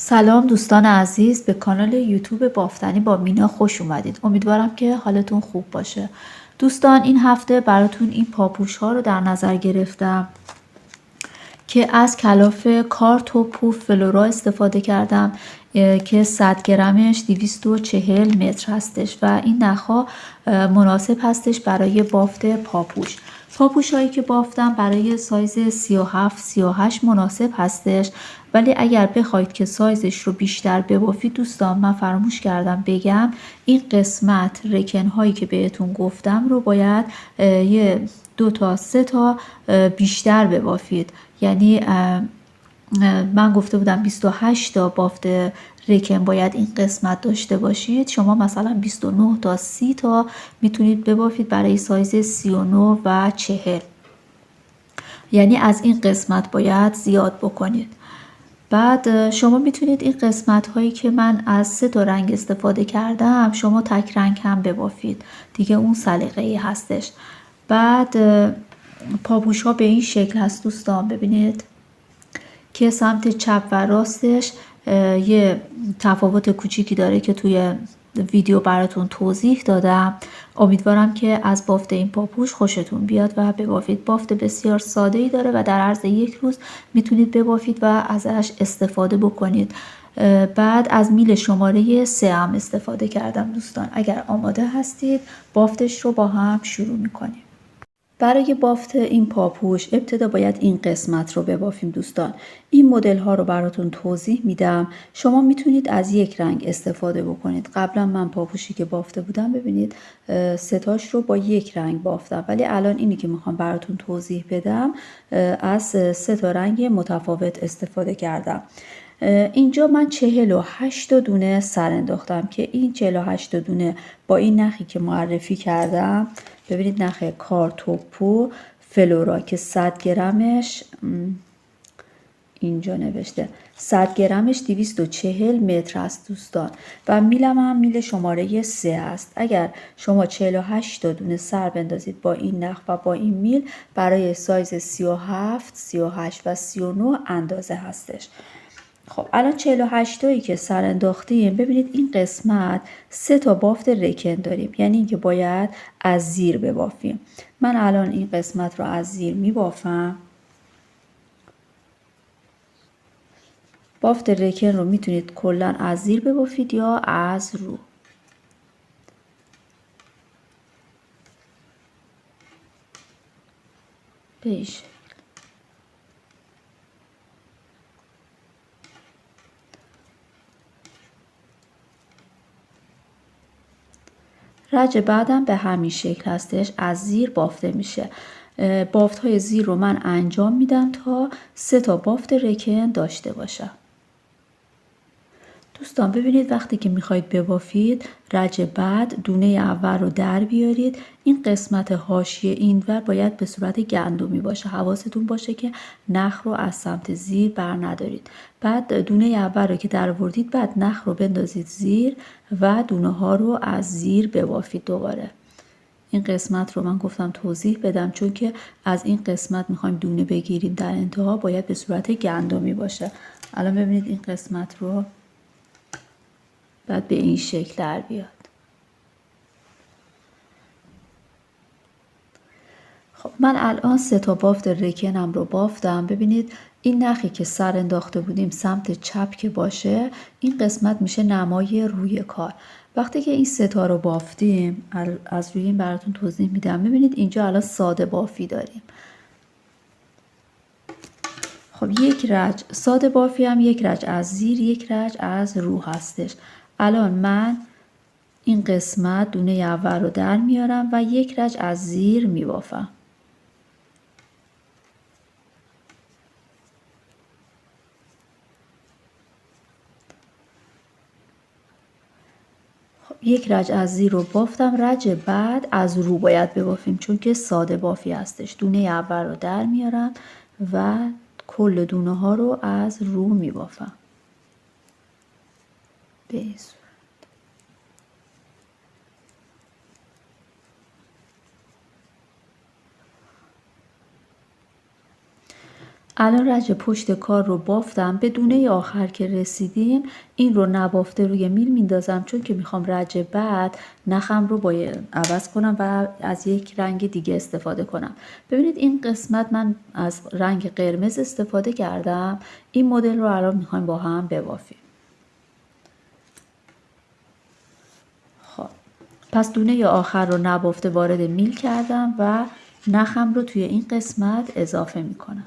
سلام دوستان عزیز، به کانال یوتیوب بافتنی با مینا خوش اومدید. امیدوارم که حالتون خوب باشه. دوستان این هفته براتون این پاپوش ها رو در نظر گرفتم که از کلاف کارت و پوف فلورا استفاده کردم که 100 گرمش 240 متر هستش و این نخها مناسب هستش برای بافت پاپوش. پاپوش هایی که بافتم برای سایز 37 38 مناسب هستش، ولی اگر بخواید که سایزش رو بیشتر ببافید دوستان، من فراموش کردم بگم این قسمت رکن هایی که بهتون گفتم رو باید یه 2 تا 3 تا بیشتر ببافید. یعنی من گفته بودم 28 تا بافت رکن باید این قسمت داشته باشید، شما مثلا 29 تا 30 تا میتونید ببافید برای سایز 39 و 40. یعنی از این قسمت باید زیاد بکنید. بعد شما میتونید این قسمت هایی که من از 3 تا رنگ استفاده کردم شما تک رنگ هم ببافید دیگه، اون سلیقه ای هستش. بعد پاپوش ها به این شکل هست دوستان، ببینید که سمت چپ و راستش یه تفاوت کوچیکی داره که توی ویدیو براتون توضیح دادم. امیدوارم که از بافت این پاپوش خوشتون بیاد و ببافید. بافت بسیار ساده ای داره و در عرض یک روز میتونید ببافید و ازش استفاده بکنید. بعد از میل شماره 3 هم استفاده کردم دوستان. اگر آماده هستید بافتش رو با هم شروع میکنیم. برای بافت این پاپوش ابتدا باید این قسمت رو ببافیم دوستان. این مدل ها رو براتون توضیح میدم. شما میتونید از یک رنگ استفاده بکنید. قبلا من پاپوشی که بافته بودم ببینید ستاش رو با یک رنگ بافتم، ولی الان اینی که میخوام براتون توضیح بدم از 3 تا رنگ متفاوت استفاده کردم. اینجا من 48 دونه سر انداختم که این 48 دونه با این نخی که معرفی کردم، ببینید نخ کارتوپو فلورا که 100 گرمش اینجا نوشته 100 گرمش 240 متر است دوستان و میلم هم میل شماره 3 است. اگر شما 48 دونه سر بندازید با این نخ و با این میل برای سایز 37 38 و 39 اندازه هستش. خب الان 48 تایی که سر انداختیم ببینید این قسمت 3 تا بافت رکن داریم، یعنی اینکه باید از زیر ببافیم. من الان این قسمت رو از زیر می بافم. بافت رکن رو میتونید کلا از زیر ببافید یا از رو. بیش رج بعدم به همین شکل هستش، از زیر بافته میشه. بافت های زیر رو من انجام میدم تا 3 تا بافت رکن داشته باشم. دوستان ببینید وقتی که میخواید ببافید رج بعد دونه اول رو در بیارید. این قسمت حاشیه اینور باید به صورت گندمی باشه. حواستون باشه که نخ رو از سمت زیر بر ندارید. بعد دونه اول رو که در آوردید بعد نخ رو بندازید زیر و دونه ها رو از زیر ببافید دوباره. این قسمت رو من گفتم توضیح بدم چون که از این قسمت میخوایم دونه بگیریم در انتها باید به صورت گندمی باشه. الان ببینید این قسمت رو بعد به این شکل در بیاد. خب من الان 3 تا بافت رکنم رو بافتم. ببینید این نخی که سر انداخته بودیم سمت چپ که باشه این قسمت میشه نمای روی کار. وقتی که این 3 تا رو بافتیم از روی این براتون توضیح میدم. ببینید اینجا الان ساده بافی داریم. خب یک رج ساده بافی هم یک رج از زیر یک رج از رو هستش. الان من این قسمت دونه اول رو در میارم و یک رج از زیر میبافم. خب یک رج از زیر رو بافتم. رج بعد از رو باید ببافیم چون که ساده بافی هستش. دونه اول رو در میارم و کل دونه ها رو از رو میبافم. بیس الان رج پشت کار رو بافتم. به دونه آخر که رسیدیم این رو نبافته روی میل میندازم، چون که میخوام رج بعد نخم رو باید عوض کنم و از یک رنگ دیگه استفاده کنم. ببینید این قسمت من از رنگ قرمز استفاده کردم. این مدل رو الان میخوایم با هم ببافیم. خب پس دونه آخر رو نبافته وارد میل کردم و نخم رو توی این قسمت اضافه میکنم.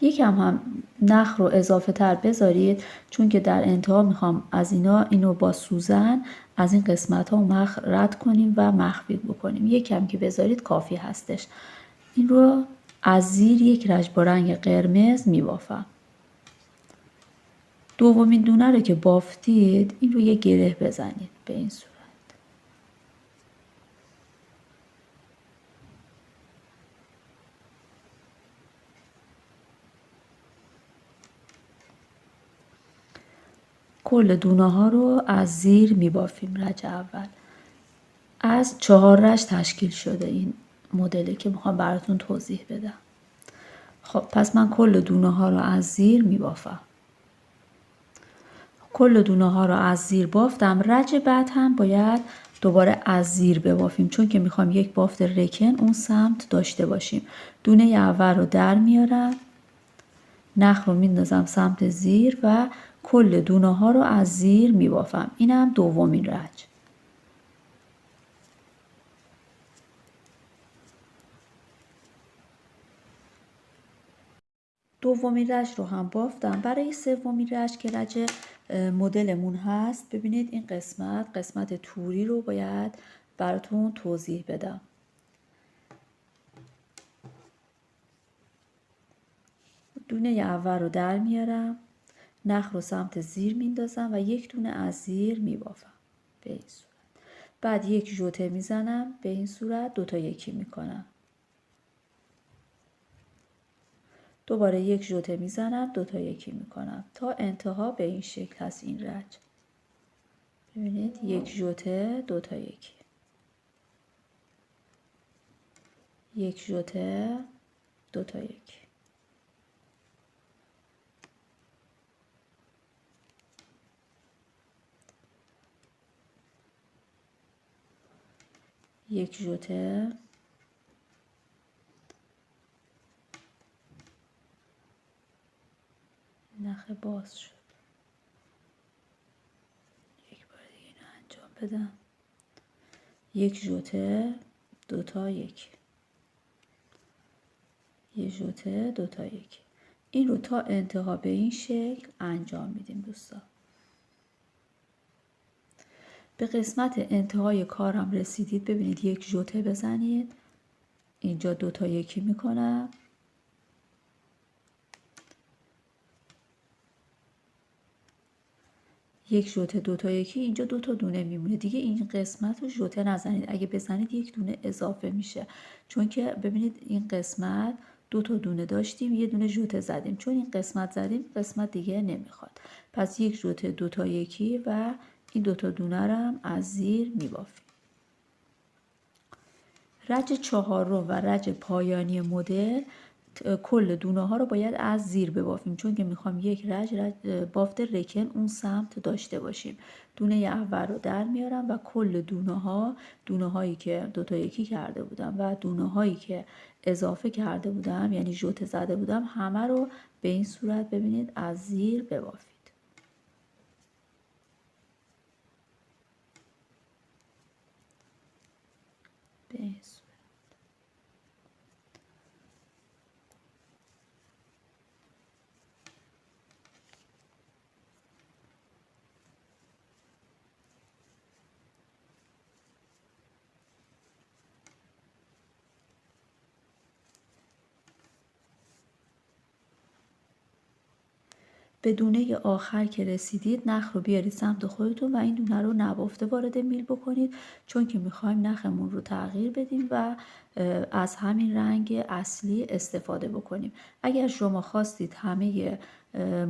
یکم هم نخ رو اضافه تر بذارید، چون که در انتها میخوام از اینو با سوزن از این قسمت ها مخ رد کنیم و مخفی بکنیم. یکم که بذارید کافی هستش. این رو از زیر یک رج با رنگ قرمز میبافم. دومین دونه رو که بافتید این رو یه گره بزنید به این صورت. کل دونه ها رو از زیر میبافیم. رج اول از 4 رج تشکیل شده این مدلی که میخوام براتون توضیح بدم. خب پس من کل دونه ها رو از زیر میبافم. کل دونه ها رو از زیر بافتم. رج بعد هم باید دوباره از زیر ببافیم، چون که میخوام یک بافت رکن اون سمت داشته باشیم. دونه اول رو در میارم، نخ رو میندازم سمت زیر و کل دونه ها رو از زیر میبافم. اینم دومین رج. دومین رج رو هم بافتم. برای سومین رج که رج مدلمون هست، ببینید این قسمت توری رو باید براتون توضیح بدم. دونه اول رو در میارم، نخ رو سمت زیر میندازم و یک دونه از زیر میبافم به این صورت. بعد یک ژوته میزنم به این صورت، دوتا یکی میکنم. دوباره یک ژوته میزنم، دوتا یکی میکنم تا انتها به این شکل هست این رج. ببینید یک ژوته، دوتا یکی، یک ژوته، دوتا یکی. یک ژوته، نخ باز شد. یک بار دیگه اینو انجام بدم. یک ژوته، دوتا یکی، یک ژوته، دوتا یکی. این رو تا انتها به این شکل انجام میدیم دوستان. به قسمت انتهای کارم رسیدید. ببینید یک ژوته بزنید، اینجا دوتا یکی میکنم، یک ژوته، دوتا یکی، اینجا دوتا دونه میمونه دیگه. این قسمت رو ژوته نزنید، اگه بزنید یک دونه اضافه میشه، چون که ببینید این قسمت دوتا دونه داشتیم، یه دونه ژوته زدیم، چون این قسمت زدیم قسمت دیگه نمیخواد. پس یک ژوته، دوتا یکی و این دوتا دونه رو هم از زیر میبافیم. رج چهارم و رج پایانی مدل کل دونه ها رو باید از زیر ببافیم، چون که میخوام یک رج بافت رکن اون سمت داشته باشیم. دونه اول رو در میارم و کل دونه هایی که دوتا یکی کرده بودم و دونه هایی که اضافه کرده بودم، یعنی ژوته زده بودم، همه رو به این صورت ببینید از زیر ببافید. به این صورت. به دونه آخر که رسیدید نخ رو بیارید سمت خودتون و این دونه رو نبافته وارد میل بکنید، چون که میخوایم نخمون رو تغییر بدیم و از همین رنگ اصلی استفاده بکنیم. اگر شما خواستید همه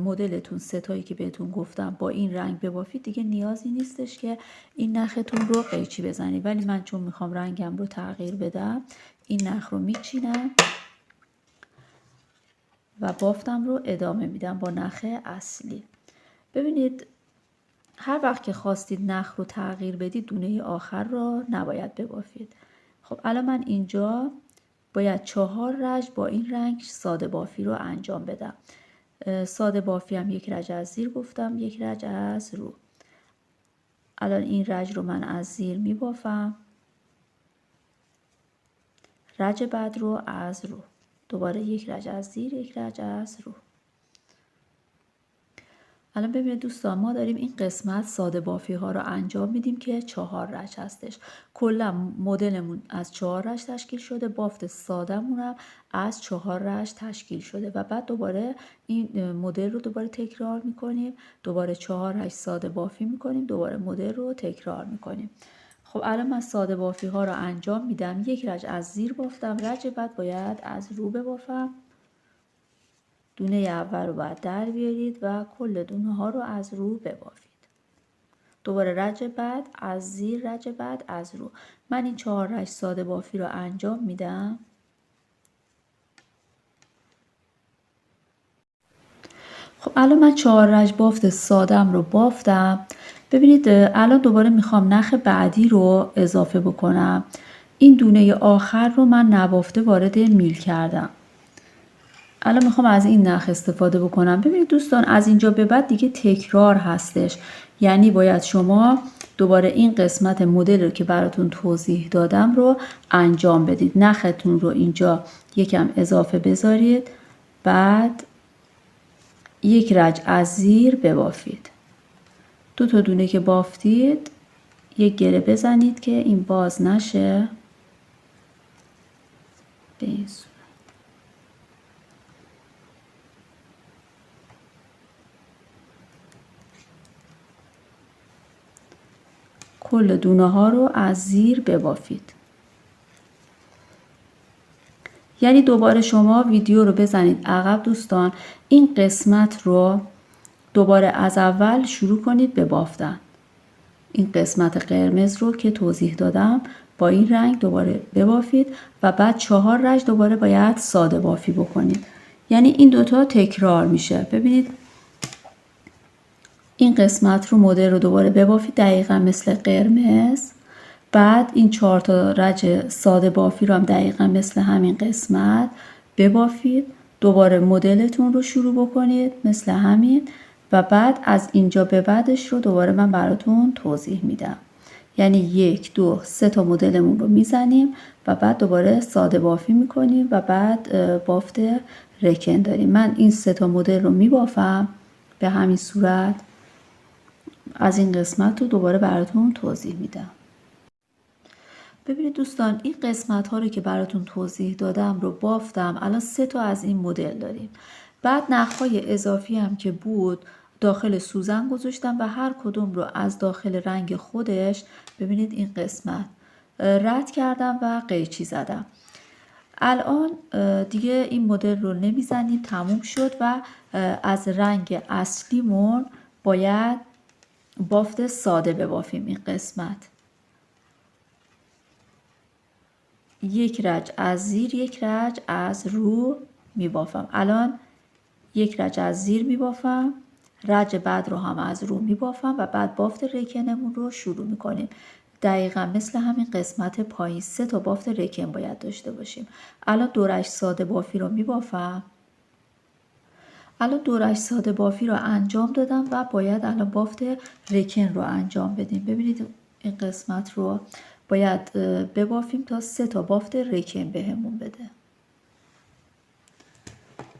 مدلتون ستایی که بهتون گفتم با این رنگ ببافید، دیگه نیازی نیستش که این نختون رو قیچی بزنید، ولی من چون میخوام رنگم رو تغییر بدم این نخ رو میچینم و بافتم رو ادامه میدم با نخ اصلی. ببینید هر وقت که خواستید نخ رو تغییر بدید دونه آخر رو نباید ببافید. خب الان من اینجا باید 4 رج با این رنگ ساده بافی رو انجام بدم. ساده بافی هم 1 رج از زیر گفتم، 1 رج از رو. الان این رج رو من از زیر می بافم، رج بعد رو از رو، دوباره 1 رج از زیر، 1 رج از رو. الان ببینید دوستان ما داریم این قسمت ساده بافی ها رو انجام میدیم که 4 رج هستش. کلا مدلمون از 4 رج تشکیل شده، بافت سادهمون هم از 4 رج تشکیل شده و بعد دوباره این مدل رو دوباره تکرار میکنیم، دوباره 4 رج ساده بافی میکنیم، دوباره مدل رو تکرار میکنیم. خب الان من ساده بافی ها رو انجام میدم. 1 رج از زیر بافتم، رج بعد باید از رو ببافم. دونه اول رو باید در بیارید و کل دونه ها رو از رو ببافید. دوباره رج بعد از زیر، رج بعد از رو. من این 4 رج ساده بافی رو انجام میدم. خب الان من 4 رج بافت سادم رو بافتم. ببینید الان دوباره میخوام نخ بعدی رو اضافه بکنم. این دونه آخر رو من نبافته وارد میل کردم. الان میخوام از این نخ استفاده بکنم. ببینید دوستان از اینجا به بعد دیگه تکرار هستش، یعنی باید شما دوباره این قسمت مدل رو که براتون توضیح دادم رو انجام بدید. نختون رو اینجا یکم اضافه بذارید، بعد 1 رج از زیر ببافید. 2 تا دونه که بافتید 1 گره بزنید که این باز نشه. به این صورت. کل دونه ها رو از زیر ببافید. یعنی دوباره شما ویدیو رو بزنید عقب دوستان، این قسمت رو دوباره از اول شروع کنید به بافتن. این قسمت قرمز رو که توضیح دادم با این رنگ دوباره ببافید و بعد 4 رج دوباره باید ساده بافی بکنید. یعنی این دوتا تکرار میشه. ببینید این قسمت رو مدل رو دوباره ببافید دقیقا مثل قرمز. بعد این 4 تا رج ساده بافی رو هم دقیقا مثل همین قسمت ببافید. دوباره مدلتون رو شروع بکنید مثل همین و بعد از اینجا به بعدش رو دوباره من براتون توضیح میدم. یعنی 1 2 3 تا مدلمون رو میزنیم و بعد دوباره ساده بافی میکنیم و بعد بافت رکن داریم. من این 3 تا مدل رو میبافم به همین صورت. از این قسمت رو دوباره براتون توضیح میدم. ببینید دوستان این قسمت ها رو که براتون توضیح دادم رو بافتم. الان 3 تا از این مدل داریم. بعد نخهای اضافی هم که بود داخل سوزن گذاشتم و هر کدوم رو از داخل رنگ خودش ببینید این قسمت رد کردم و قیچی زدم. الان دیگه این مدل رو نمیزنیم، تموم شد و از رنگ اصلیمون باید بافت ساده ببافیم. این قسمت 1 رج از زیر، 1 رج از رو میبافم. الان 1 رج از زیر میبافم، رج بعد رو هم از رو میبافم و بعد بافت رکنمون رو شروع میکنیم. دقیقا مثل همین قسمت پایین 3 تا بافت رکن باید داشته باشیم. الان 2 رج ساده بافی رو میبافم. الان 2 رج ساده بافی رو انجام دادم و باید الان بافت رکن رو انجام بدیم. ببینید این قسمت رو باید ببافیم تا 3 تا بافت رکن بهمون بده.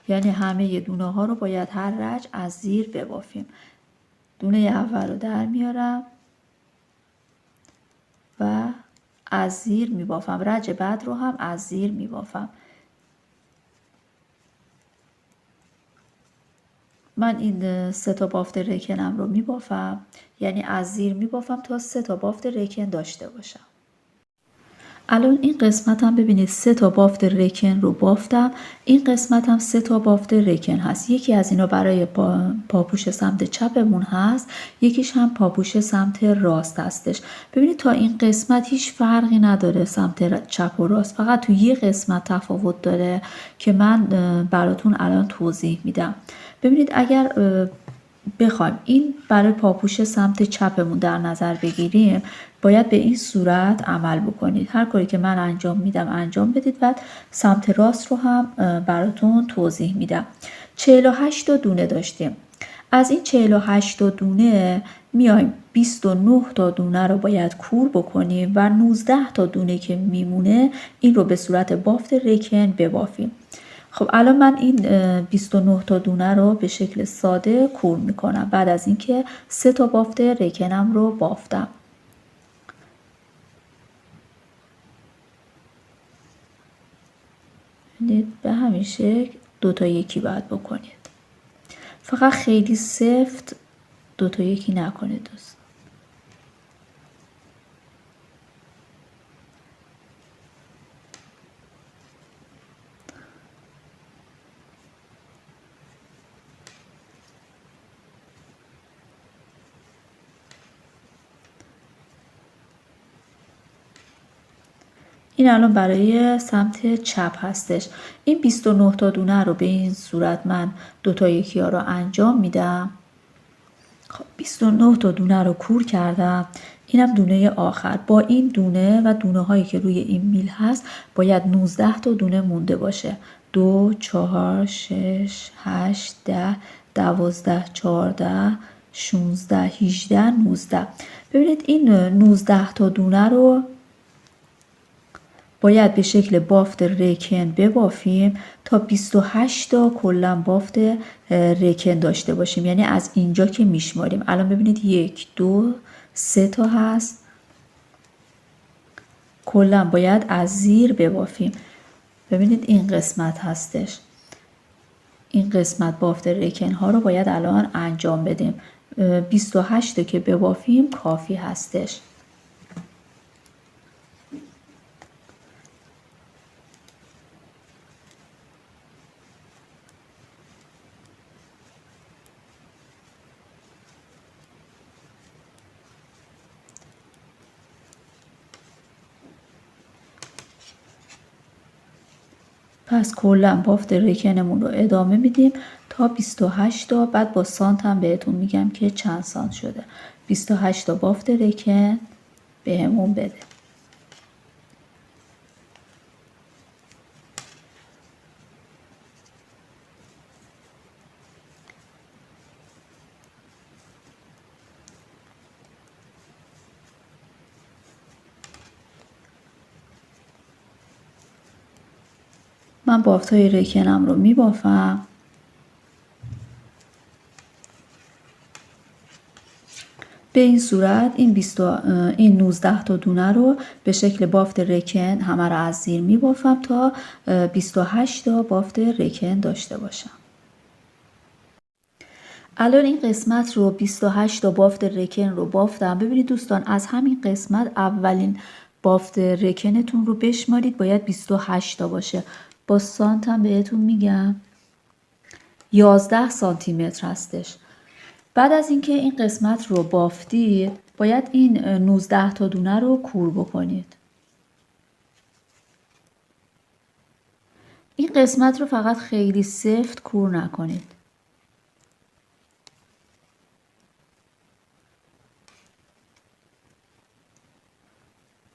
یعنی همه دونه ها رو باید هر رج از زیر ببافیم. دونه اول رو در میارم و از زیر میبافم. رج بعد رو هم از زیر میبافم. من این 3 تا بافت رکنم رو میبافم، یعنی از زیر میبافم تا 3 تا بافت رکن داشته باشم. الان این قسمت هم ببینید 3 تا بافت رکن رو بافتم. این قسمت هم 3 تا بافت رکن هست. یکی از اینا برای پاپوش سمت چپمون هست، یکیش هم پاپوش سمت راست هستش. ببینید تا این قسمت هیچ فرقی نداره سمت چپ و راست، فقط تو یه قسمت تفاوت داره که من براتون الان توضیح میدم. ببینید اگر بخوایم این برای پاپوش سمت چپمون در نظر بگیریم، باید به این صورت عمل بکنید. هر کاری که من انجام میدم انجام بدید و سمت راست رو هم براتون توضیح میدم. 48 تا دونه داشتیم. از این 48 تا دونه میایم 29 تا دونه رو باید کور بکنیم و 19 تا دونه که میمونه این رو به صورت بافت رکن ببافیم. خب الان من این 29 تا دونه رو به شکل ساده کور میکنم بعد از اینکه 3 تا بافت رکنم رو بافتم. به همین شکل 2 تا 1 باید بکنید. فقط خیلی سفت 2 تا 1 نکنید دوست. این الان برای سمت چپ هستش. این 29 تا دونه رو به این صورت من 2 تا 1 ها رو انجام میدم. خب 29 تا دونه رو کور کردم. اینم دونه آخر. با این دونه و دونه هایی که روی این میل هست باید 19 تا دونه مونده باشه. 2 4 6 8 10 12 14 16 18 19. ببینید این 19 تا دونه رو باید به شکل بافت رکن ببافیم تا 28 تا کلا بافت رکن داشته باشیم. یعنی از اینجا که میشماریم الان ببینید 1 2 3 تا هست، کلا باید از زیر ببافیم. ببینید این قسمت هستش. این قسمت بافت رکن ها رو باید الان انجام بدیم. 28 تا که ببافیم کافی هستش. پس کلا بافت رکنمون رو ادامه میدیم تا 28 تا، بعد با سانت هم بهتون میگم که چند سانت شده. 28 تا بافت رکن بهمون بده. من بافت‌های رکنم رو میبافم. به این صورت این 19 تا دونه رو به شکل بافت رکن همه رو از زیر میبافم تا 28 تا بافت رکن داشته باشم. الان این قسمت رو 28 تا بافت رکن رو بافتم. ببینید دوستان از همین قسمت اولین بافت رکنتون رو بشمارید، باید 28 تا باشه. با سانت هم بهتون میگم 11 سانتی متر هستش. بعد از اینکه این قسمت رو بافتید باید این 19 تا دونه رو کور بکنید. این قسمت رو فقط خیلی سفت کور نکنید.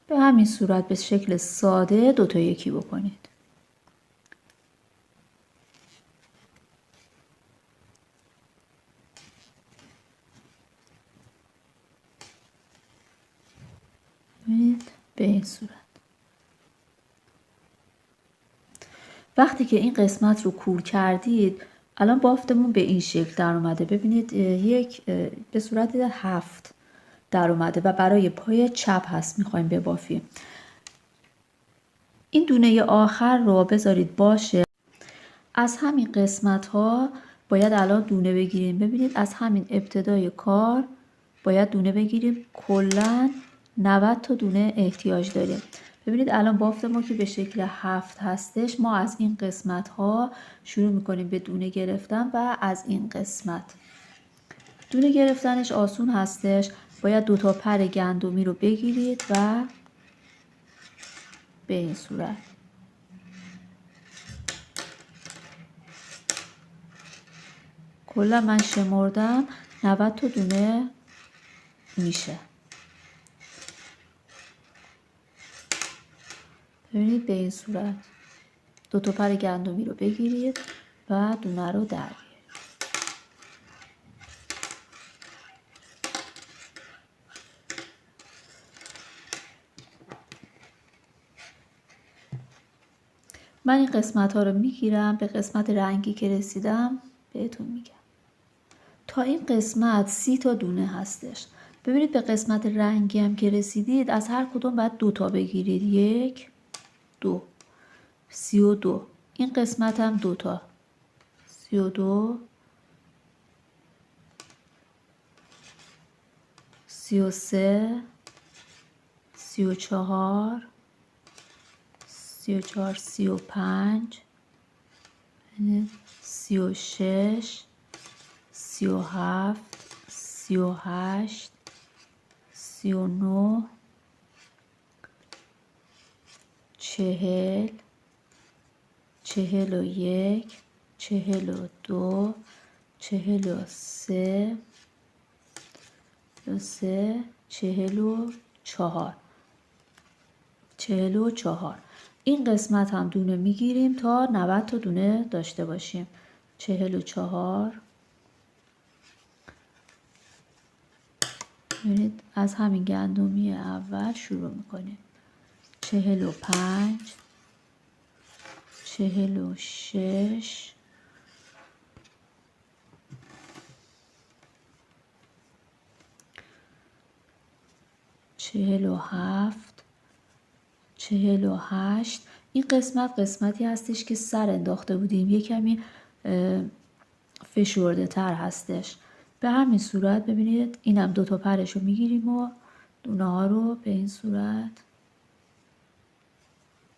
به همین صورت به شکل ساده 2 تا 1 بکنید. به این صورت. وقتی که این قسمت رو کور کردید الان بافتمون به این شکل در اومده. ببینید به صورت 7 در اومده و برای پای چپ هست میخوایم ببافیم. این دونه آخر رو بذارید باشه. از همین قسمت ها باید الان دونه بگیریم. ببینید از همین ابتدای کار باید دونه بگیریم. کلا 90 تا دونه احتیاج داریم. ببینید الان بافت ما که به شکل 7 هستش، ما از این قسمت ها شروع میکنیم به دونه گرفتن و از این قسمت دونه گرفتنش آسون هستش. باید 2 تا پر گندمی رو بگیرید و به این صورت کلا من شمردم 90 تا دونه میشه. ببینید به این صورت 2 تا پر گندمی رو بگیرید و دونه رو در بیارید. من این قسمت ها رو میگیرم، به قسمت رنگی که رسیدم بهتون میگم. تا این قسمت 30 تا دونه هستش. ببینید به قسمت رنگی هم که رسیدید از هر کدوم باید 2 تا بگیرید. 1 2 32. این قسمت هم 2 تا 32 33 34 34 35 36 37 38 39 40 41 42 43 44. این قسمت هم دونه میگیریم تا 90 تا دونه داشته باشیم. 44. ببینید از همین گندمی اول شروع میکنیم. 45 46 47 48. این قسمتی هستش که سر انداخته بودیم، یه کمی فشرده تر هستش. به همین صورت ببینید اینم 2 تا پرش رو میگیریم و دونه ها رو به این صورت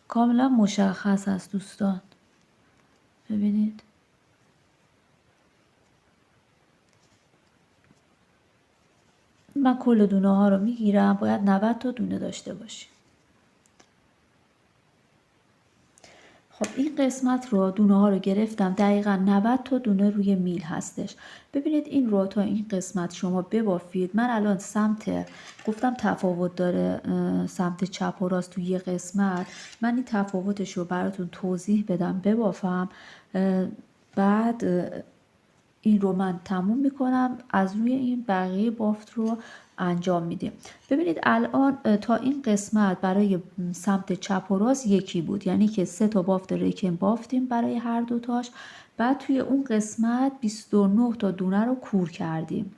کاملا مشخص هست دوستان. ببینید من کل دونه ها رو میگیرم، باید 90 تا دونه داشته باشیم. خب این قسمت رو دونه ها رو گرفتم، دقیقا 90 تا دونه روی میل هستش. ببینید این رو تا این قسمت شما ببافید. من الان گفتم تفاوت داره سمت چپ و راست توی یه قسمت، من این تفاوتش رو براتون توضیح بدم ببافم، بعد این رو من تموم میکنم، از روی این بقیه بافت رو انجام میدیم. ببینید الان تا این قسمت برای سمت چپ و راست یکی بود، یعنی که 3 تا بافت ریکن بافتیم برای هر دوتاش. بعد توی اون قسمت 29 تا دونه رو کور کردیم.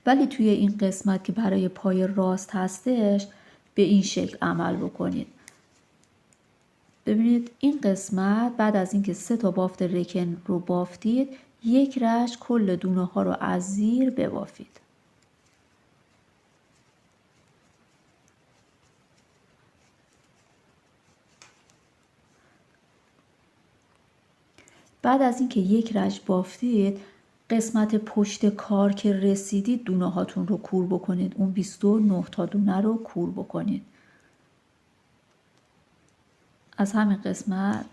ولی توی این قسمت که برای پای راست هستش به این شکل عمل بکنید. ببینید این قسمت بعد از اینکه 3 تا بافت ریکن رو بافتید، یک رشت کل دونه ها رو از زیر ببافید. بعد از اینکه یک رشت بافتید، قسمت پشت کار که رسیدید دونه هاتون رو کور بکنید. اون 29 تا دونه رو کور بکنید. از همین قسمت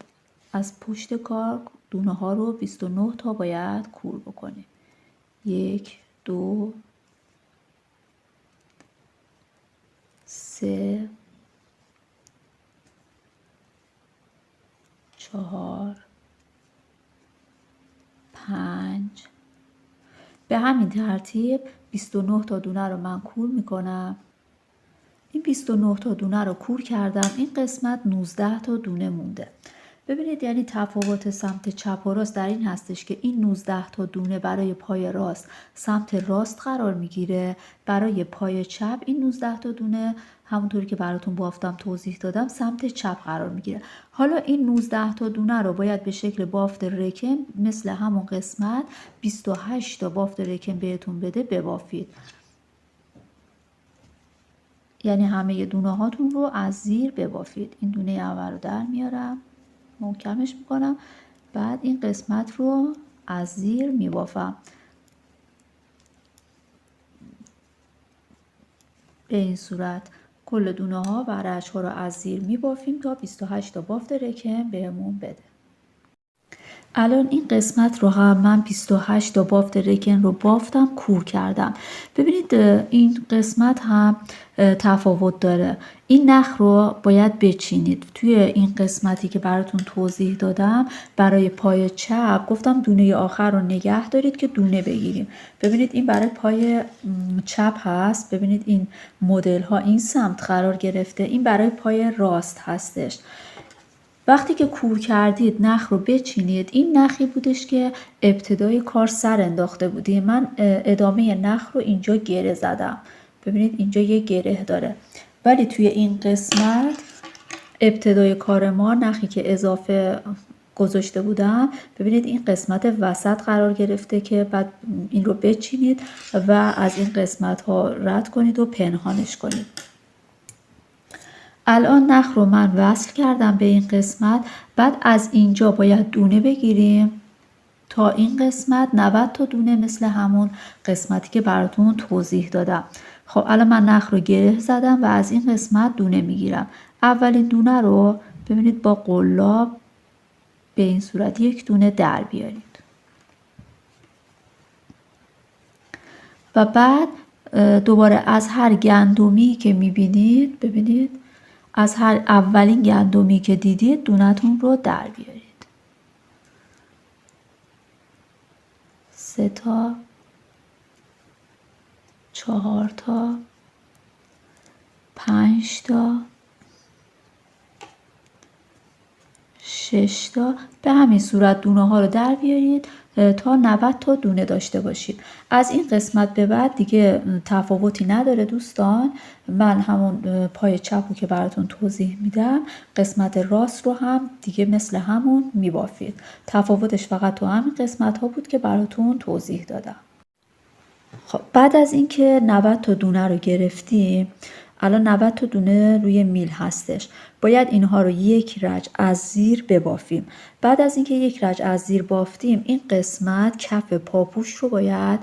از پشت کار دونه ها رو 29 تا باید کور بکنید. 1 2 3 4 5. به همین ترتیب 29 تا دونه رو من کور میکنم. این 29 تا دونه رو کور کردم. این قسمت 19 تا دونه مونده. ببینید یعنی تفاوت سمت چپ و راست در این هستش که این 19 تا دونه برای پای راست سمت راست قرار میگیره، برای پای چپ این 19 تا دونه همونطوری که براتون بافتم توضیح دادم سمت چپ قرار میگیره. حالا این 19 تا دونه رو باید به شکل بافت رکن مثل همون قسمت 28 تا بافت رکن بهتون بده ببافید. یعنی همه دونه هاتون رو از زیر ببافید. این دونه اول رو در میارم، محکمش میکنم، بعد این قسمت رو از زیر میبافم. به این صورت کل دونه ها و رچ ها رو از زیر میبافیم تا 28 تا بافت رکن بهمون بده. الان این قسمت رو هم من 28 تا بافت رکن رو بافتم، کور کردم. ببینید این قسمت هم تفاوت داره. این نخ رو باید بچینید. توی این قسمتی که براتون توضیح دادم برای پای چپ گفتم دونه آخر رو نگه دارید که دونه بگیریم. ببینید این برای پای چپ هست. ببینید این مدل ها این سمت قرار گرفته، این برای پای راست هستش. وقتی که کور کردید نخ رو بچینید. این نخی بودش که ابتدای کار سر انداخته بودیم. من ادامه نخ رو اینجا گره زدم. ببینید اینجا یه گره داره، ولی توی این قسمت ابتدای کار ما نخی که اضافه گذاشته بودم، ببینید این قسمت وسط قرار گرفته که بعد این رو بچینید و از این قسمت ها رد کنید و پنهانش کنید. الان نخ رو من وصل کردم به این قسمت. بعد از اینجا باید دونه بگیریم تا این قسمت 90 تا دونه مثل همون قسمتی که براتون توضیح دادم. خب الان من نخ رو گره زدم و از این قسمت دونه میگیرم. اولین دونه رو ببینید با قلاب به این صورت یک دونه در بیارید و بعد دوباره از هر گندمی که میبینید، ببینید از هر اولین گندمی که دیدید دونتون رو در بیارید. 3 تا، 4 تا، 5 تا، 6 تا. به همین صورت دونه ها رو در بیارید تا 90 تا دونه داشته باشید. از این قسمت به بعد دیگه تفاوتی نداره دوستان. من همون پای چپو که براتون توضیح میدم، قسمت راست رو هم دیگه مثل همون میبافید. تفاوتش فقط تو همین قسمت ها بود که براتون توضیح دادم. خب بعد از اینکه 90 تا دونه رو گرفتیم، الان 90 تا دونه روی میل هستش. باید اینها رو یک رج از زیر ببافیم. بعد از اینکه یک رج از زیر بافتیم، این قسمت کف پاپوش رو باید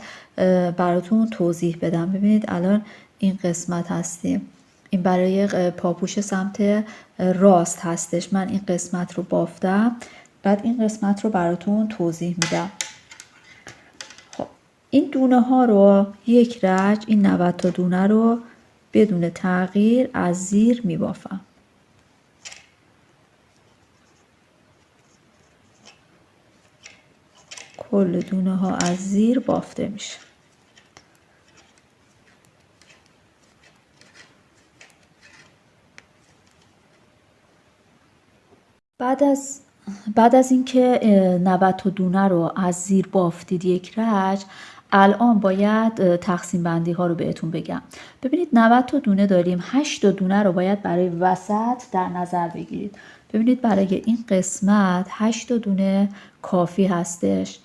براتون توضیح بدم. ببینید الان این قسمت هستیم. این برای پاپوش سمت راست هستش. من این قسمت رو بافتم. بعد این قسمت رو براتون توضیح میدم. این دونه ها رو یک رج، این 90 تا دونه رو بدون تغییر از زیر می بافم. کل دونه ها از زیر بافته میشه. بعد از اینکه 90 تا دونه رو از زیر بافتید یک رج، الان باید تقسیم بندی ها رو بهتون بگم. ببینید 90 تا دونه داریم، 8 تا دونه رو باید برای وسط در نظر بگیرید. ببینید برای این قسمت 8 تا دونه کافی هستش.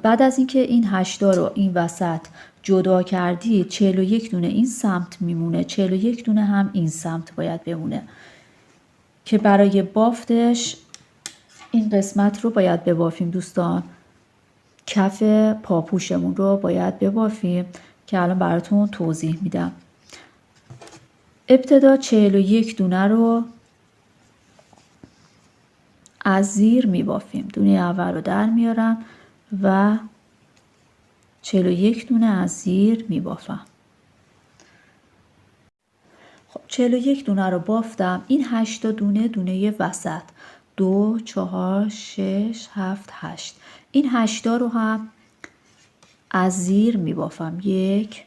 بعد از اینکه این 8 تا رو این وسط جدا کردید، 41 دونه این سمت میمونه، 41 دونه هم این سمت باید بمونه که برای بافتش این قسمت رو باید ببافیم دوستان. کف پاپوشمون رو باید ببافیم که الان براتون توضیح میدم. ابتدا 41 دونه رو از زیر میبافیم. دونه اول رو در میارم و 41 دونه از زیر میبافم. خب 41 دونه رو بافتم. این 8 تا دونه دونه وسط 2 4 6 7 8. این 8 تا رو هم از زیر میبافم. 1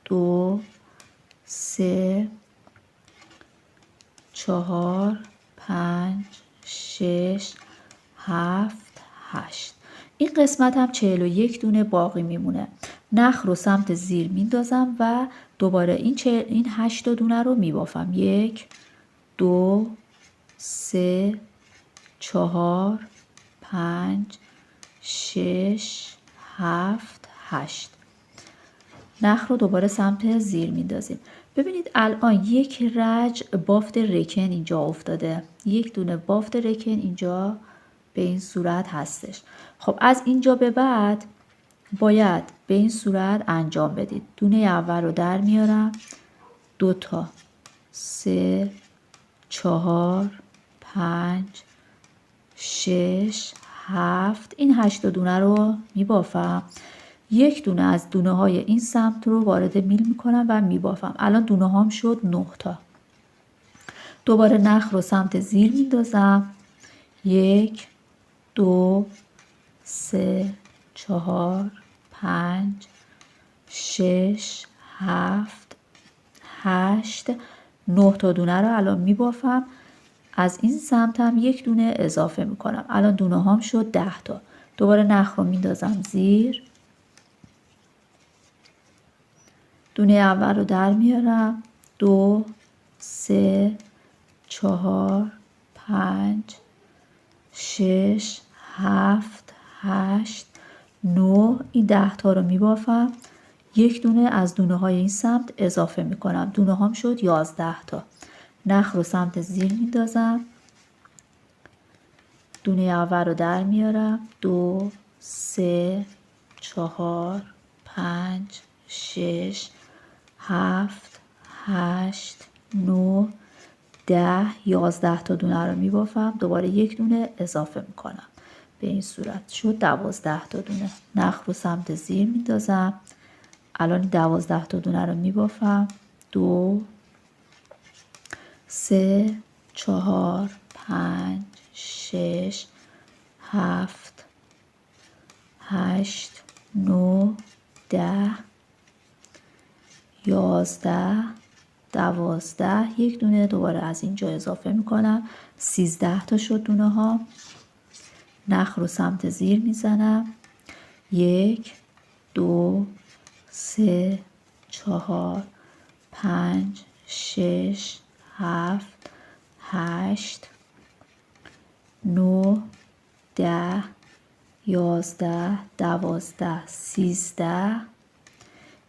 2 3 4 5 6 7 8. این قسمت هم 41 دونه باقی میمونه. نخ رو سمت زیر میندازم و دوباره این 8 تا دونه رو میبافم. 1 2 3 4 5 6 7 8. نخ رو دوباره سمت زیر میندازیم. ببینید الان یک رج بافت رکن اینجا افتاده، یک دونه بافت رکن اینجا به این صورت هستش. خب از اینجا به بعد باید به این صورت انجام بدید. دونه اول رو در میارم، 2 تا، 3، 4، 5، 6، 7، این 8 دونه رو میبافم. یک دونه از دونه های این سمت رو وارد میل میکنم و میبافم. الان دونه هام شد 9 تا. دوباره نخ رو سمت زیر میندازم، 1، 2، 3، 4، 5، 6، 7، 8، 9 تا دونه رو الان میبافم. از این سمت هم یک دونه اضافه میکنم. الان دونه هام شد 10 تا. دوباره نخ رو میندازم زیر، دونه اول رو در میارم، 2، 3، 4، 5، 6، 7، 8، 9، این 10 تا رو میبافم. یک دونه از دونه های این سمت اضافه میکنم. دونه هام شد 11 تا. نخ رو سمت زیر میندازم، دونه اول رو در میارم، 2، 3، 4، 5، 6، 7، 8، 9، 10، 11 تا دونه رو میبافم. دوباره یک دونه اضافه میکنم. به این صورت شد 12 تا دونه. نخ رو سمت زیر میندازم. الان 12 تا دونه رو میبافم. 2، 3، 4، 5، 6، 7، 8، 9، 10، 11، 12، یک دونه دوباره از اینجا اضافه میکنم. 13 تا شد دونه ها. نخ رو سمت زیر میزنم. 1، 2، 3، 4، 5، 6، 7، 8، 9، 10، 11، 12، 13،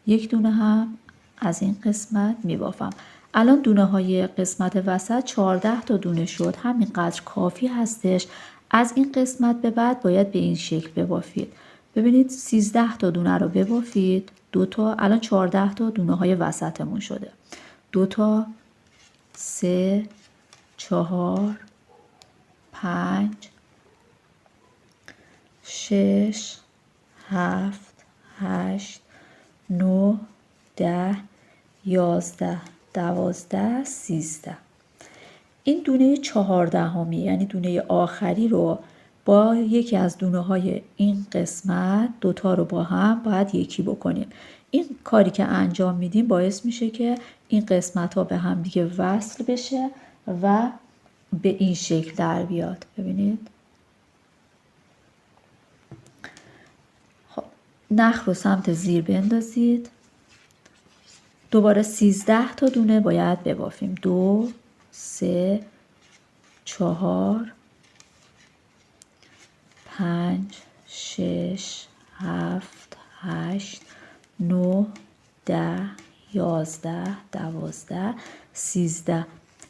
یک دونه هم از این قسمت میبافم. الان دونه های قسمت وسط 14 تا دونه شد. همینقدر کافی هستش. از این قسمت به بعد باید به این شکل ببافید. ببینید 13 تا دونه رو ببافید. 2 تا، الان 14 تا دونه های وسطمون شده. 2 تا، 3، 4، 5، 6، 7، 8، 9، 10، 11، 12، 13. این دونه 14می، یعنی دونه آخری رو با یکی از دونه های این قسمت دوتا رو با هم باید یکی بکنیم. این کاری که انجام میدیم باعث میشه که این قسمت ها به هم دیگه وصل بشه و به این شکل در بیاد. ببینید. خب نخ رو سمت زیر بندازید. دوباره 13 تا دونه باید ببافیم. 2، 3، 4، 5، 6، 7، 8، 9، 10، 11، 12، 13.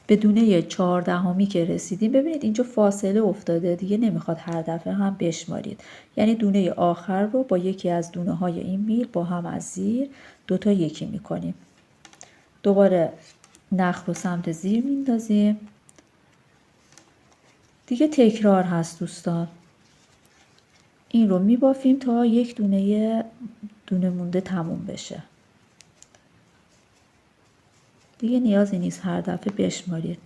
به دونه 14می که رسیدیم ببینید اینجا فاصله افتاده دیگه، نمیخواد هر دفعه هم بشمارید. یعنی دونه آخر رو با یکی از دونه های این میل با هم از زیر دوتا یکی میکنیم. دوباره نخ رو سمت زیر میندازیم. دیگه تکرار هست دوستان. این رو میبافیم تا یک دونه مونده تموم بشه. دیگه نیازی نیست هر دفعه بشمارید.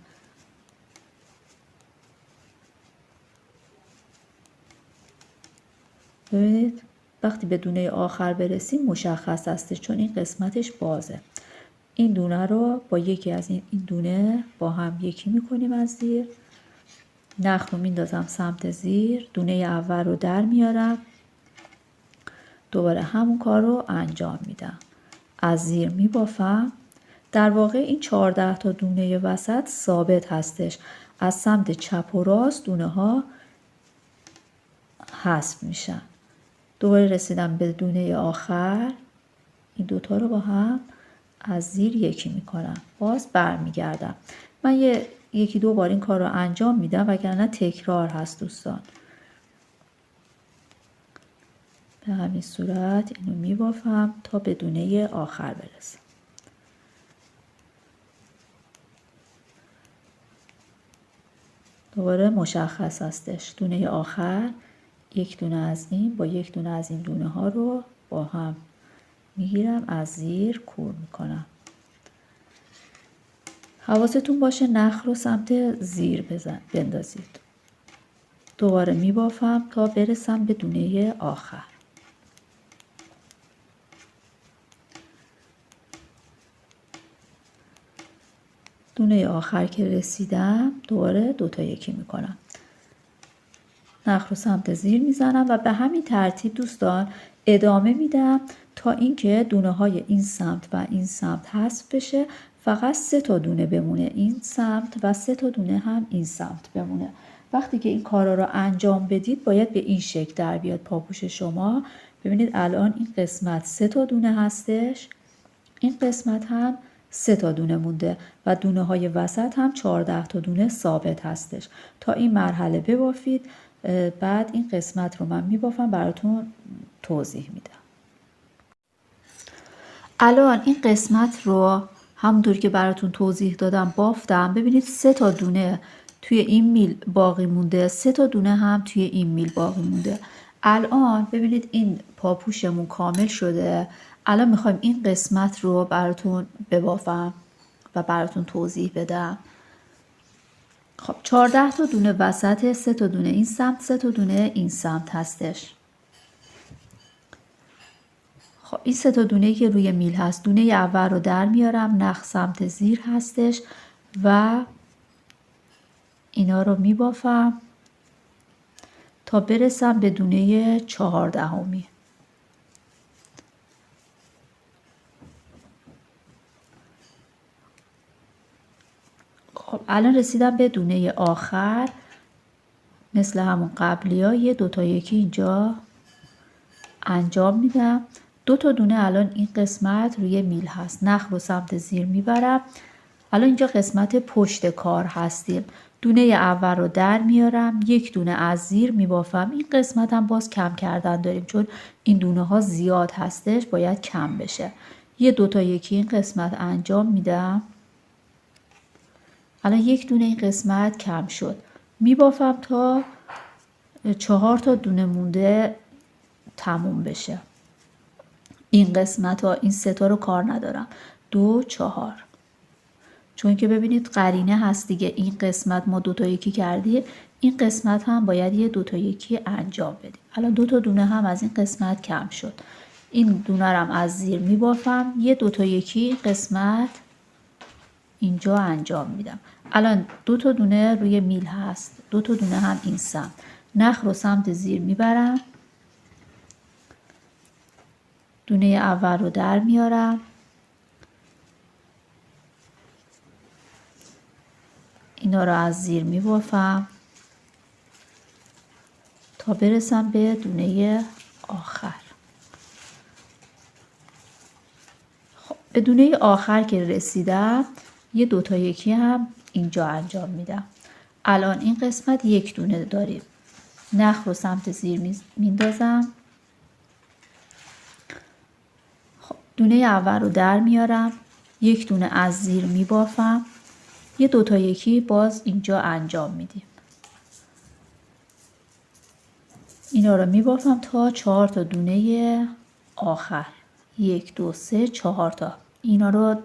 ببینید وقتی به دونه آخر برسیم مشخص هستش چون این قسمتش بازه. این دونه رو با یکی از این دونه با هم یکی میکنیم از زیر. نخ رو میندازم سمت زیر. دونه اول رو در میارم. دوباره همون کار رو انجام میدم. از زیر میبافم. در واقع این 14 تا دونه وسط ثابت هستش. از سمت چپ و راست دونه ها حذف میشن. دوباره رسیدم به دونه آخر. این دوتا رو با هم از زیر یکی میکنم، باز برمیگردم. من یکی دو بار این کار رو انجام میدم وگرنه تکرار هست دوستان. به همین صورت اینو میبافم تا به دونه آخر برسم. دوباره مشخص هستش دونه آخر یک دونه از این با یک دونه از این دونه ها رو با هم میگیرم، از زیر کور میکنم. حواستون باشه نخ رو سمت زیر بندازید. دوباره میبافم تا برسم به دونه آخر. دونه آخر که رسیدم دوباره دوتا یکی میکنم، نخ رو سمت زیر میزنم و به همین ترتیب دوستان ادامه میدم تا اینکه دونه های این سمت و این سمت حذف بشه، فقط 3 تا دونه بمونه این سمت و 3 تا دونه هم این سمت بمونه. وقتی که این کارا رو انجام بدید باید به این شکل در بیاد پاپوش شما. ببینید الان این قسمت 3 تا دونه هستش، این قسمت هم 3 تا دونه مونده و دونه های وسط هم 14 تا دونه ثابت هستش. تا این مرحله ببافید، بعد این قسمت رو من میبافم براتون توضیح میدم. الان این قسمت رو همونطور که براتون توضیح دادم بافتم. ببینید 3 تا دونه توی این میل باقی مونده، 3 تا دونه هم توی این میل باقی مونده. الان ببینید این پاپوشمون کامل شده. الان میخوایم این قسمت رو براتون ببافم و براتون توضیح بدم. خب 14 تا دونه وسط، 3 تا دونه این سمت، 3 تا دونه این سمت هستش. خب این 3 تا دونه‌ای که روی میل هست، دونه اول رو در میارم، نخ سمت زیر هستش و اینا رو میبافم تا برسم به دونه 14می. خب الان رسیدم به دونه آخر. مثل همون قبلی ها یه دوتا یکی اینجا انجام میدم. 2 تا دونه الان این قسمت روی میل هست، نخ رو سمت زیر میبرم. الان اینجا قسمت پشت کار هستیم. دونه اول رو در میارم، یک دونه از زیر میبافم. این قسمت هم باز کم کردن داریم چون این دونه ها زیاد هستش، باید کم بشه. یه دوتا یکی این قسمت انجام میدم. الان یک دونه این قسمت کم شد، میبافم تا 4 تا دونه مونده تموم بشه. این قسمت ها این 3 تا رو کار ندارم، 2 4، چون که ببینید قرینه هست دیگه. این قسمت ما 2 تا یکی کردیم، این قسمت هم باید یه 2 تا یکی انجام بدیم. الان 2 تا دونه هم از این قسمت کم شد، این دونه رو هم از زیر میبافم، یه 2 تا یکی قسمت اینجا انجام میدم. الان 2 تا دونه روی میل هست، 2 تا دونه هم این سمت، نخ رو سمت زیر میبرم، دونه اول رو در میارم، اینا رو از زیر میبافم تا برسم به دونه آخر. خب به دونه آخر که رسیدم یه 2 تا یکی هم اینجا انجام میدم. الان این قسمت یک دونه داریم، نخ رو سمت زیر میندازم، خب دونه اول رو در میارم، یک دونه از زیر میبافم، یه 2 تا یکی باز اینجا انجام میدیم. اینا رو میبافم تا 4 تا دونه آخر، 1 2 3 4 تا. اینا رو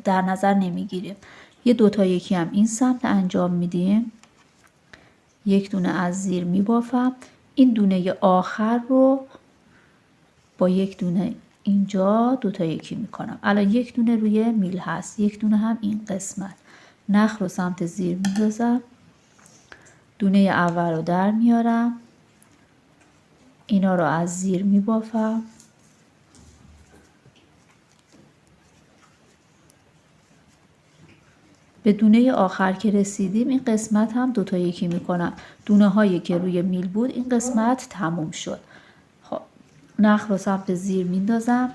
در نظر نمیگیریم. یه 2 تا یکی هم این سمت انجام میدیم، یک دونه از زیر میبافم، این دونه آخر رو با یک دونه اینجا 2 تا یکی میکنم. الان یک دونه روی میل هست، یک دونه هم این قسمت، نخ رو سمت زیر میندازم، دونه اول رو در میارم، اینا رو از زیر میبافم، به دونه آخر که رسیدیم این قسمت هم 2 تا یکی میکنم. دونه هایی که روی میل بود این قسمت تموم شد. خب نخ رو سمت زیر میندازم،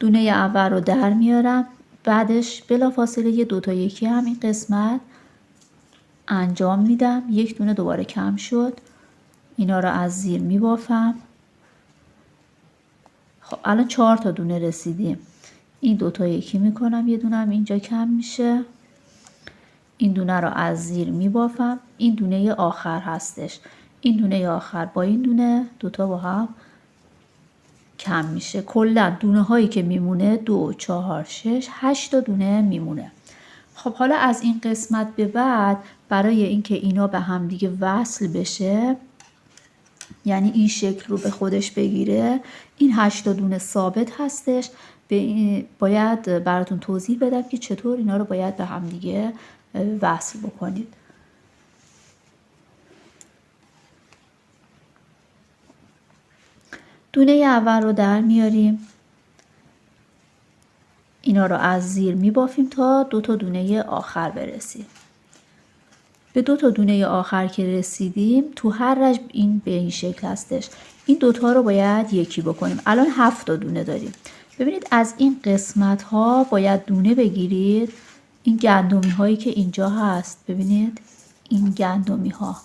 دونه اول رو در میارم، بعدش بلافاصله یه 2 تا 1 هم این قسمت انجام میدم. یک دونه دوباره کم شد، اینا رو از زیر میبافم. خب الان 4 تا دونه رسیدیم. این 2 تا 1 میکنم، یه دونه هم اینجا کم میشه. این دونه رو از زیر میبافم. این دونه آخر هستش. این دونه آخر با این دونه دوتا با هم کم میشه. کلا دونه هایی که میمونه 2 4 6 8 تا دونه میمونه. خب حالا از این قسمت به بعد برای اینکه اینا به هم دیگه وصل بشه، یعنی این شکل رو به خودش بگیره، این 8 تا دونه ثابت هستش. باید براتون توضیح بدم که چطور اینا رو باید به هم دیگه وصل بکنید. دونه اول رو در میاریم، اینا رو از زیر میبافیم تا 2 تا دونه آخر برسیم. به 2 تا دونه آخر که رسیدیم، تو هر رج این به این شکل هستش. این دوتا رو باید یکی بکنیم. الان 7 تا دونه داریم. ببینید از این قسمت ها باید دونه بگیرید. این گندمی هایی که اینجا هست، ببینید این گندمی ها،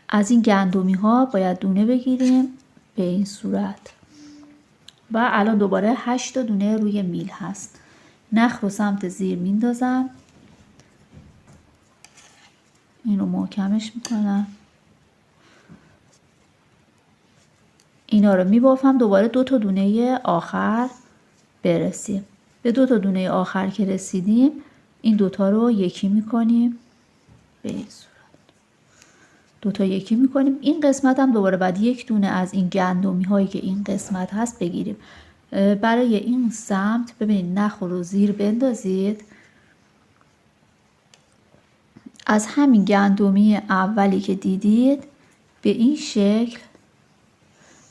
از این گندمی ها باید دونه بگیریم به این صورت. و الان دوباره 8 تا دونه روی میل هست. نخ رو سمت زیر میندازم، این رو محکمش میکنم، اینا رو میبافم. دوباره 2 تا دونه آخر برسیم. به 2 تا دونه آخر که رسیدیم، این دوتا رو یکی میکنیم به این صورت. 2 تا یکی میکنیم. این قسمت هم دوباره بعد یک دونه از این گندمی هایی که این قسمت هست بگیریم. برای این سمت ببینید نخ رو زیر بندازید. از همین گندمی اولی که دیدید به این شکل،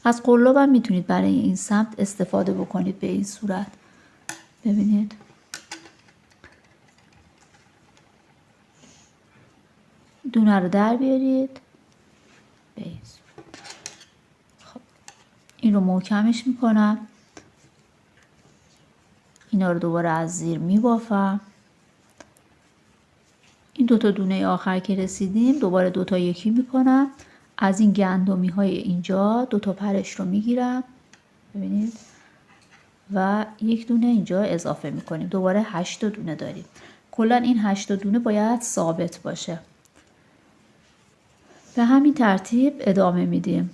از قلاب هم میتونید برای این سمت استفاده بکنید به این صورت. ببینید دونه رو در بیارید به این صورت. خب این رو محکمش میکنم، اینا رو دوباره از زیر میبافم. این 2 تا دونه آخر که رسیدیم، دوباره 2 تا یکی میکنم. از این گندمی های اینجا 2 تا پرش رو میگیرم، ببینید، و یک دونه اینجا اضافه میکنیم. دوباره 8 تا دونه داریم. کلا این 8 تا دونه باید ثابت باشه. به همین ترتیب ادامه میدیم.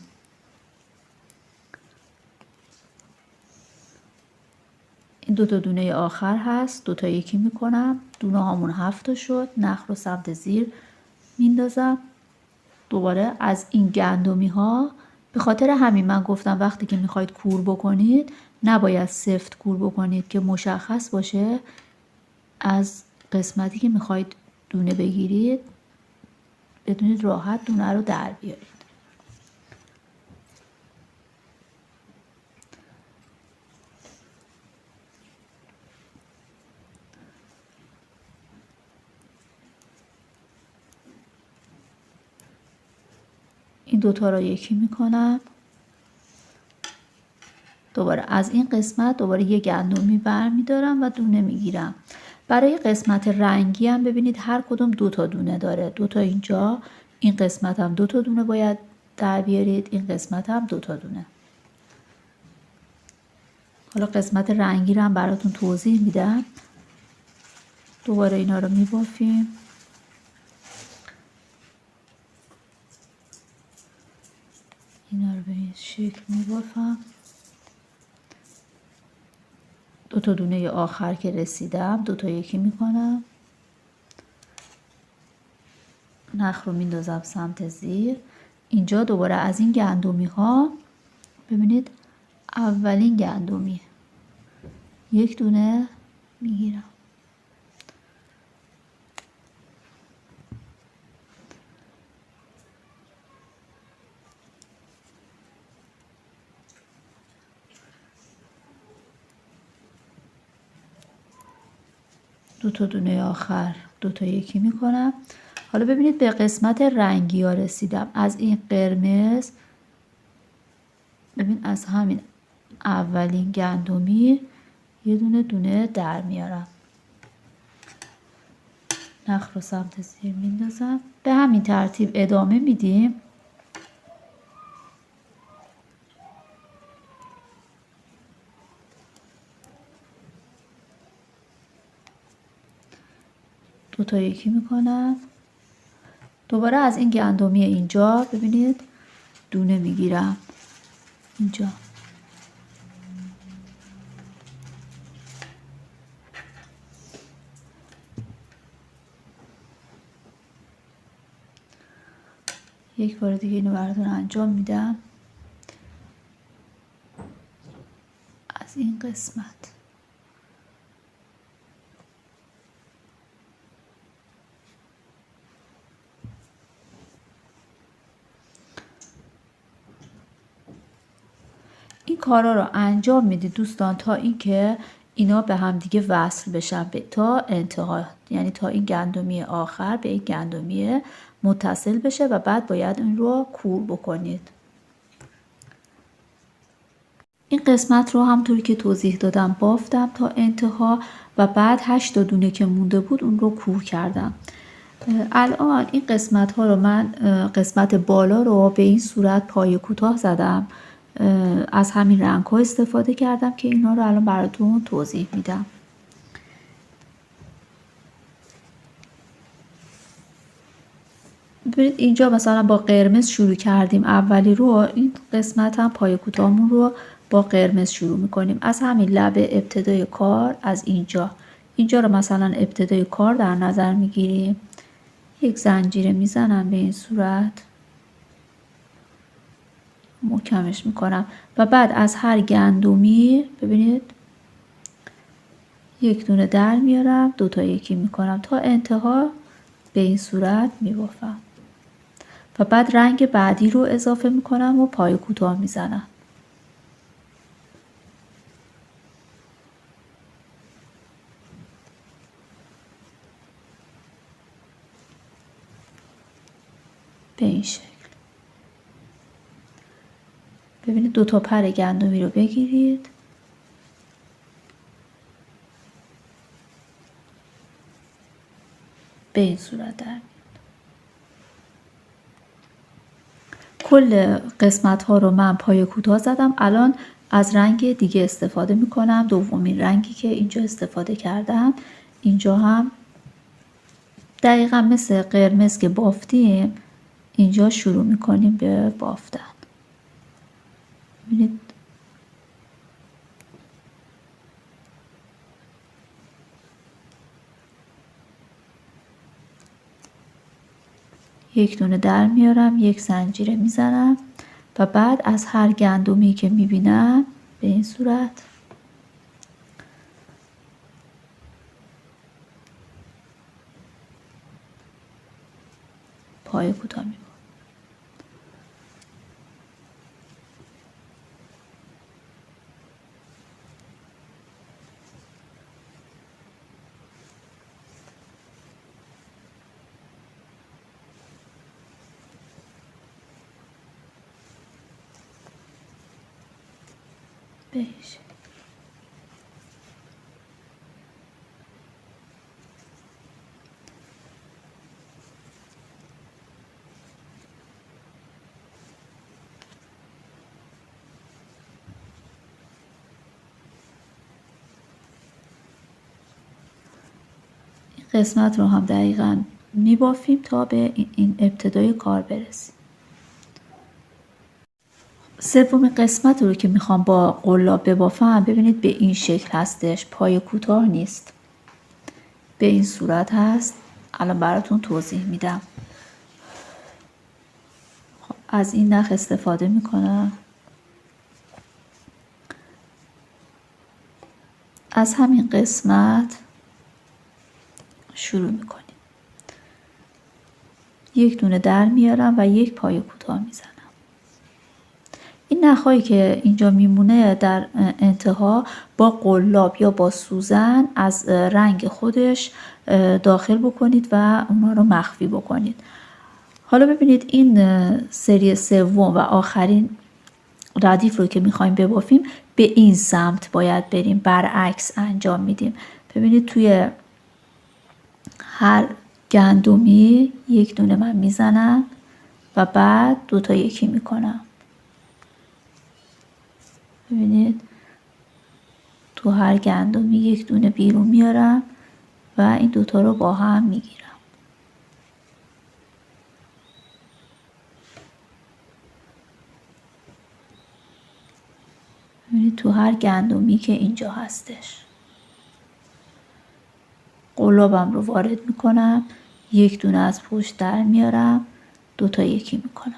این 2 تا دونه آخر هست، 2 تا یکی میکنم. دونه هامون 7 تا شد. نخ رو سمت زیر میندازم. دوباره از این گندمی ها، به خاطر همین من گفتم وقتی که میخواید کور بکنید نباید سفت کور بکنید که مشخص باشه از قسمتی که میخواید دونه بگیرید بتونید راحت دونه رو در بیارید. این دوتا رو یکی میکنم. دوباره از این قسمت دوباره یه گندمی برمیدارم و دونه میگیرم. برای قسمت رنگی هم ببینید هر کدوم 2 تا دونه داره. 2 تا اینجا، این قسمت هم 2 تا دونه باید در بیارید، این قسمت هم 2 تا دونه. حالا قسمت رنگی رو هم براتون توضیح میدم. دوباره اینا رو میبافیم. اینا رو به این شکل میبافم. 2 تا دونه آخر که رسیدم 2 تا یکی میکنم. نخ رو میندازم سمت زیر. اینجا دوباره از این گندمی ها ببینید اولین گندمی یک دونه میگیرم. دو تا دونه آخر 2 تا یکی میکنم. حالا ببینید به قسمت رنگی ها رسیدم. از این قرمز ببین از همین اولین گندمی یه دونه در میارم، نخ رو سمت زیر میندازم. به همین ترتیب ادامه میدیم. دو تا یکی میکنم. دوباره از این گندمی اینجا ببینید دونه میگیرم اینجا. یک بار دیگه اینو براتون انجام میدم. از این قسمت این کارا رو انجام میدید دوستان تا اینکه اینا به هم دیگه وصل بشن تا انتها، یعنی تا این گندمی آخر به این گندمی متصل بشه و بعد باید این رو کور بکنید. این قسمت رو همطوری که توضیح دادم بافتم تا انتها و بعد 8 تا دونه که مونده بود اون رو کور کردم. الان این قسمت ها رو من قسمت بالا رو به این صورت پایه کوتاه زدم، از همین رنگ ها استفاده کردم که اینا رو الان براتون توضیح میدم. ببینید اینجا مثلا با قرمز شروع کردیم اولی رو، این قسمت هم پایه کوتاهمون رو با قرمز شروع میکنیم از همین لب ابتدای کار. از اینجا رو مثلا ابتدای کار در نظر میگیریم، یک زنجیره میزنم به این صورت، محکمش میکنم و بعد از هر گندمی ببینید یک دونه در میارم، دو تا یکی میکنم تا انتها به این صورت میبافم و بعد رنگ بعدی رو اضافه میکنم و پای کوتاه میزنم. به این شکل ببینید دو تا پر گندمی رو بگیرید، به این صورت در میاد. کل قسمت ها رو من پای کوتاه زدم. الان از رنگ دیگه استفاده میکنم، دومین رنگی که اینجا استفاده کردم. اینجا هم دقیقا مثل قرمز که بافتیم اینجا شروع میکنیم به بافتن. ببینید یک دونه در میارم، یک زنجیره میزنم و بعد از هر گندمی که میبینم به این صورت پای کوتاه میبرم. بهش قسمت رو هم دقیقاً میبافیم تا به این ابتدای کار برسیم. سومین قسمت رو که میخوام با قلاب ببافم ببینید به این شکل هستش، پای کوتاه نیست، به این صورت هست. الان براتون توضیح میدم. خب از این نخ استفاده میکنم، از همین قسمت شروع میکنیم. یک دونه در میارم و یک پای کوتاه میزنم. این نخهایی که اینجا میمونه در انتها با قلاب یا با سوزن از رنگ خودش داخل بکنید و اونا رو مخفی بکنید. حالا ببینید این سری سوم و آخرین ردیف رو که میخوایم ببافیم به این سمت باید بریم، برعکس انجام میدیم. ببینید توی هر گندمی یک دونه من میزنم و بعد 2 تا یکی میکنم. ببینید تو هر گندمی یک دونه بیرون میارم و این 2 تا رو با هم میگیرم. ببینید تو هر گندمی که اینجا هستش قلابم رو وارد میکنم، یک دونه از پشت در میارم، 2 تا یکی میکنم.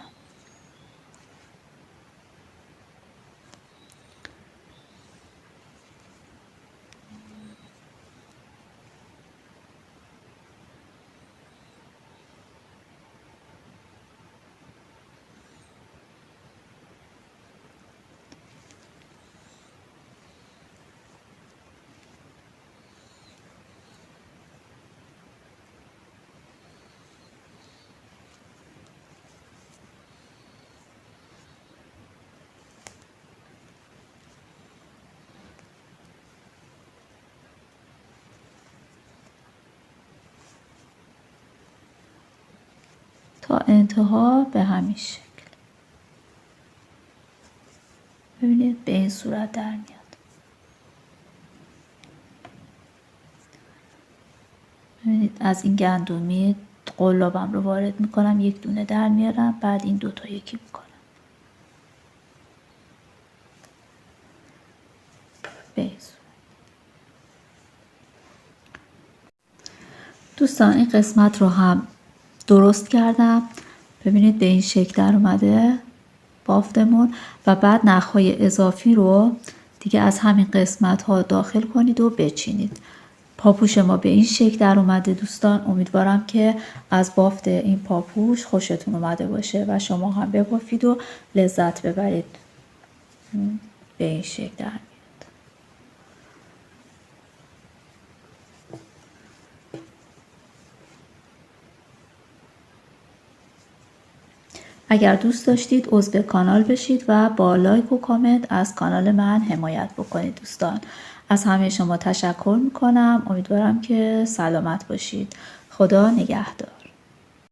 تا انتها به همین شکل. ببینید به این صورت در میاد. ببینید از این گندمی قلابم رو وارد میکنم، یک دونه در میارم، بعد این 2 تا یکی میکنم. به این صورت. دوستان این قسمت رو هم درست کردم. ببینید به این شکل در اومده بافتمون و بعد نخهای اضافی رو دیگه از همین قسمت ها داخل کنید و بچینید. پاپوش ما به این شکل در اومده دوستان. امیدوارم که از بافت این پاپوش خوشتون اومده باشه و شما هم ببافید و لذت ببرید. به این شکل در میاد. اگر دوست داشتید عضو کانال بشید و با لایک و کامنت از کانال من حمایت بکنید دوستان. از همه شما تشکر میکنم. امیدوارم که سلامت باشید. خدا نگهدار.